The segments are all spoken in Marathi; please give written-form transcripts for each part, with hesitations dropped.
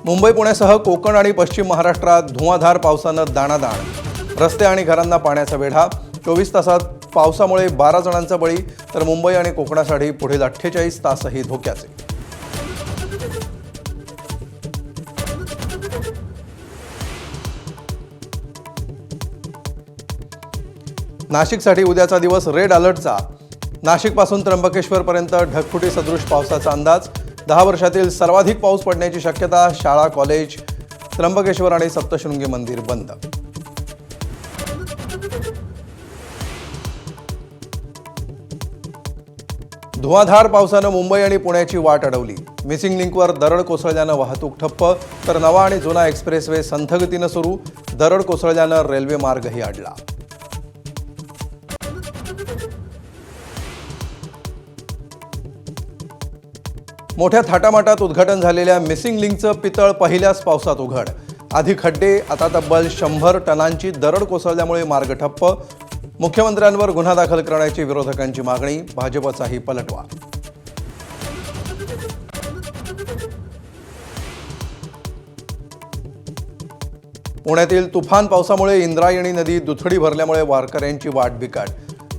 मुंबई पुण्यासह कोकण आणि पश्चिम महाराष्ट्रात धुवांधार पावसानं दाणादाण। रस्ते आणि घरांना पाण्याचा वेढा। 24 तासात पावसामुळे 12 जणांचा बळी, तर मुंबई आणि कोकणासाठी पुढील 48 तासही धोक्याचे। नाशिकसाठी उद्याचा दिवस रेड अलर्टचा। नाशिकपासून त्र्यंबकेश्वरपर्यंत ढगफुटी सदृश पावसाचा अंदाज। 10 वर्षातील सर्वाधिक पाऊस पडण्याची शक्यता। शाळा, कॉलेज, त्र्यंबकेश्वर आणि सप्तशृंगी मंदिर बंद। धुवांधार पावसानं मुंबई आणि पुण्याची वाट अडवली। मिसिंग लिंकवर दरड कोसळल्यानं वाहतूक ठप्प, तर नवा आणि जुना एक्सप्रेसवे संथ गतीनं सुरू। दरड कोसळल्यानं रेल्वे मार्गही अडला। मोठ्या थाटामाटात उद्घाटन झालेल्या मिसिंग लिंकचं पितळ पहिल्याच पावसात उघड। आधी खड्डे, आता तब्बल 100 टनांची दरड कोसळल्यामुळे मार्ग ठप्प। मुख्यमंत्र्यांवर गुन्हा दाखल करण्याची विरोधकांची मागणी। भाजपचाही पलटवार। पुण्यातील तुफान पावसामुळे इंद्रायणी नदी दुथडी भरल्यामुळे वारकऱ्यांची वाट बिकट।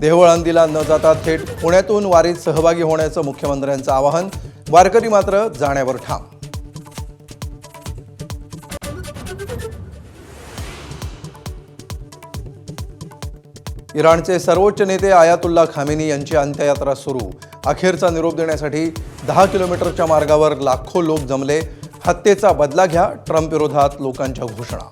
देहू आळंदीला न जाता थेट पुण्यातून वारीत सहभागी होण्याचं मुख्यमंत्र्यांचं आवाहन। वारकरी मात्र जाण्यावर ठाम। इराणचे सर्वोच्च नेते आयातुल्ला खामेनी यांची अंत्ययात्रा सुरू। अखेरचा निरोप देण्यासाठी 10 किलोमीटरच्या मार्गावर लाखो लोक जमले। हत्येचा बदला घ्या, ट्रम्प विरोधात लोकांच्या घोषणा।